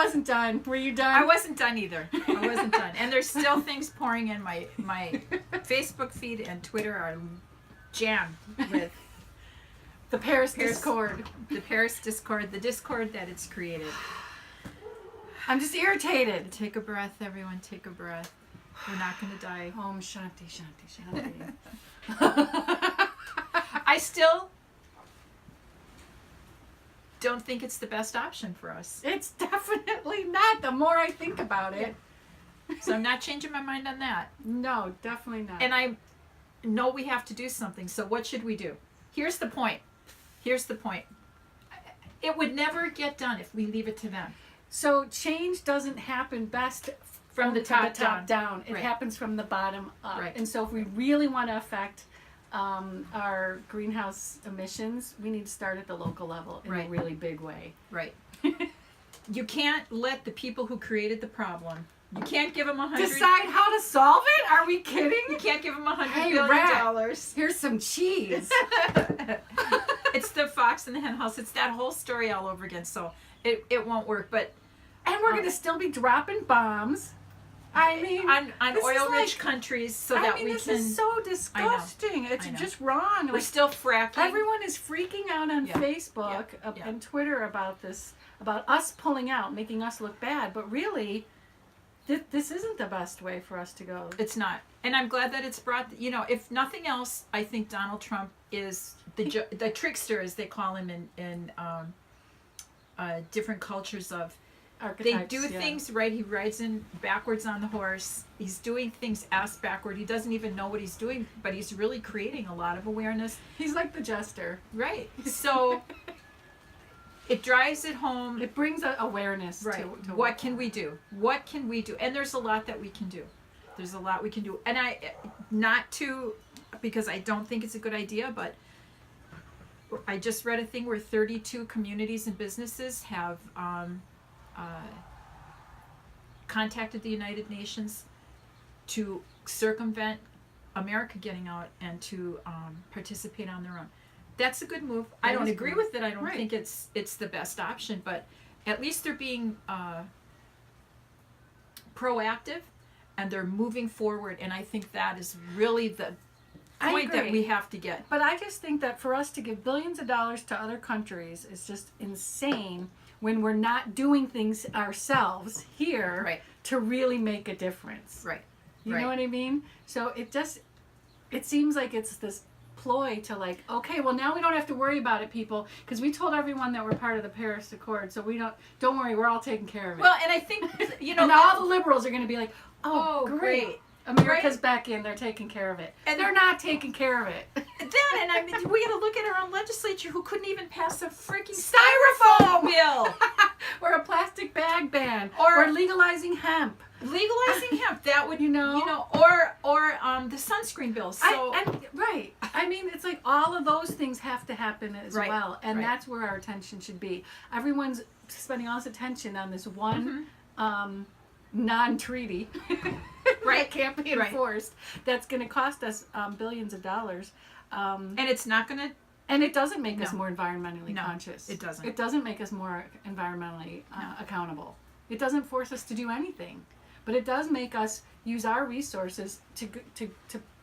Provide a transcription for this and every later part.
wasn't done. Were you done? I wasn't done either. I wasn't done. And there's still things pouring in. My Facebook feed and Twitter are jammed with the Paris Discord. The Paris Discord. The Discord that it's created. I'm just irritated. Take a breath, everyone. Take a breath. We're not going to die. Om Shanti, Shanti, Shanti. I still don't think it's the best option for us. It's definitely not, the more I think about it. So I'm not changing my mind on that. No, definitely not. And I know we have to do something. So what should we do? Here's the point. It would never get done if we leave it to them. So change doesn't happen best from the top down. It happens from the bottom up. Right. And so if we really want to affect our greenhouse emissions, we need to start at the local level in a really big way. Right. You can't let the people who created the problem, you can't give them decide how to solve it? Are we kidding? You can't give them $100 billion. Here's some cheese. It's the fox in the hen house. It's that whole story all over again. So it won't work. And we're going to still be dropping bombs. I mean, on oil-rich countries, so that we can. This is so disgusting. It's just wrong. We're still fracking. Everyone is freaking out on Facebook and Twitter about this, about us pulling out, making us look bad. But really, this isn't the best way for us to go. It's not. And I'm glad that it's brought. If nothing else, I think Donald Trump is the trickster, as they call him in different cultures of. They do things right. He rides in backwards on the horse. He's doing things ass backward. He doesn't even know what he's doing, but he's really creating a lot of awareness. He's like the jester. Right. So it drives it home. It brings awareness to what can we do? What can we do? And there's a lot that we can do. There's a lot we can do. And because I don't think it's a good idea, but I just read a thing where 32 communities and businesses have contacted the United Nations to circumvent America getting out and to participate on their own. That's a good move. I don't agree with it. I don't think it's the best option, but at least they're being proactive and they're moving forward, and I think that is really the point that we have to get. But I just think that for us to give billions of dollars to other countries is just insane when we're not doing things ourselves here to really make a difference. Right. You know what I mean? So it seems like it's this ploy to okay, well now we don't have to worry about it, people, because we told everyone that we're part of the Paris Accord, so we don't worry, we're all taking care of it. Well, and I think, and all the liberals are going to be like, oh great. America's back in, they're taking care of it. And they're not taking care of it. And I mean, we got to look at our own legislature who couldn't even pass a freaking styrofoam bill. Or a plastic bag ban. Or legalizing hemp. Legalizing hemp, that would, or the sunscreen bill. So I mean, it's like all of those things have to happen as well. And that's where our attention should be. Everyone's spending all this attention on this one non-treaty that can't be enforced, that's going to cost us billions of dollars, and it's not going to, and it doesn't make us more environmentally conscious. It doesn't make us more environmentally accountable. It doesn't force us to do anything, but it does make us use our resources to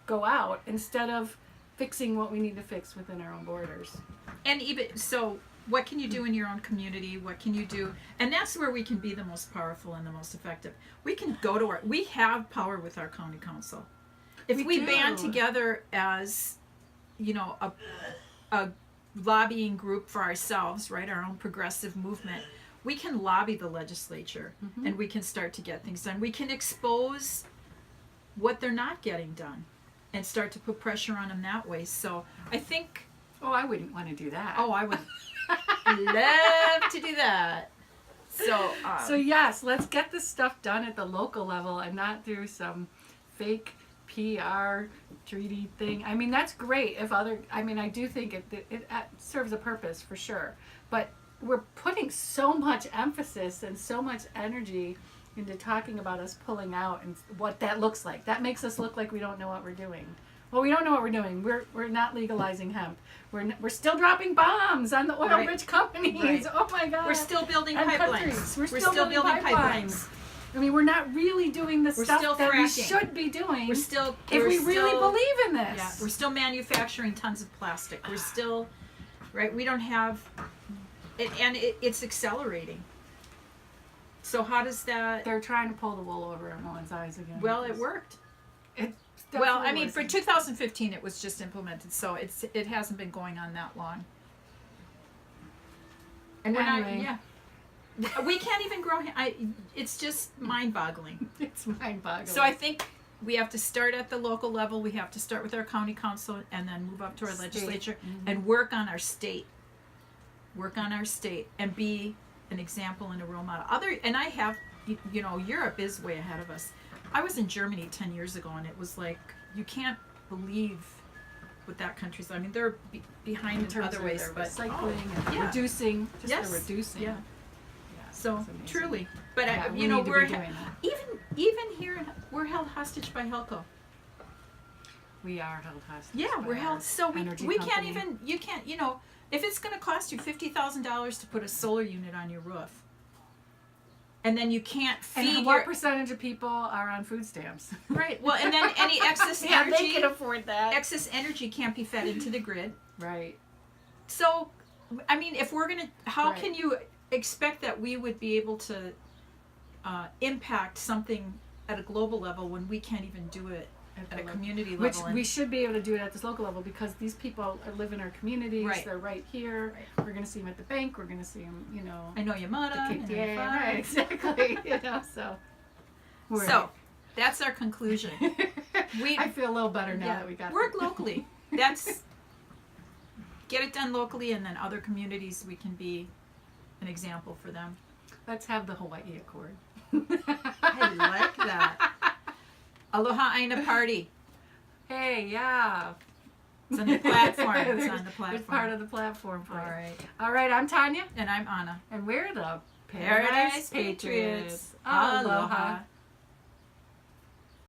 go out instead of fixing what we need to fix within our own borders. And even so, what can you do in your own community? What can you do? And that's where we can be the most powerful and the most effective. We can go to we have power with our county council. If we band together as, a lobbying group for ourselves, right, our own progressive movement, we can lobby the legislature and we can start to get things done. We can expose what they're not getting done and start to put pressure on them that way. So I think... Oh, I wouldn't want to do that. Oh, I would love to do that. So yes, let's get this stuff done at the local level and not through some fake PR treaty thing. I mean, that's great if I do think it serves a purpose for sure. But we're putting so much emphasis and so much energy into talking about us pulling out and what that looks like. That makes us look like we don't know what we're doing. Well, we don't know what we're doing. We're not legalizing hemp. We're still dropping bombs on the oil-rich companies. Right. Oh my God. We're still building And pipelines. countries. We're still building pipelines. I mean, we're not really doing the We're stuff still that we fracking. should be doing. We're still if we're we still, really believe in this. Yeah, we're still manufacturing tons of plastic. We're still, right? We don't have, it's accelerating. So how does that? They're trying to pull the wool over everyone's eyes again. Well, it worked. It's Well, I definitely mean, for working. 2015, it was just implemented, so it hasn't been going on that long. And we're Anyway. not, yeah. We can't even grow. It's just mind-boggling. It's mind-boggling. So I think we have to start at the local level. We have to start with our county council and then move up to our State. legislature Mhm. and work on our state. Work on our state and be an example and a role model. And I have, you know, Europe is way ahead of us. I was in Germany 10 years ago, and it was like, you can't believe what that country's. I mean, they're behind in in terms other of ways, their but recycling and yeah. reducing, just Yes. the reducing. Yeah. Yeah, So it's amazing. truly, but Yeah, we you know, need to we're be doing that. even here we're held hostage by Helco. We are held hostage. Yeah, by we're our held. So energy we can't company. even. You can't. You know, if it's going to cost you $50,000 to put a solar unit on your roof, and then you can't feed And what your percentage of people are on food stamps? right. Well, and then any excess Yeah, energy, they can afford that. excess energy can't be fed into the grid. Right. So, I mean, if we're gonna, how Right. can you expect that we would be able to impact something at a global level when we can't even do it at the a level. community Which level? we should be able to do it at this local level because these people live in our communities. Right. They're right here. Right. We're going to see them at the bank. We're going to see them, you know, I know Yamada. the And KTA. I Right, exactly. You know, so. So, that's our conclusion. I feel a little better now that we got work there. locally. That's get it done locally, and then other communities we can be an example for them. Let's have the Hawaii Accord. I like that. Aloha Aina party. Hey, yeah. It's on the platform. It's on the platform. It's part of the platform for All it. right. All right, I'm Tanya, And I'm Anna. and we're the Paradise Patriots. Aloha. Aloha.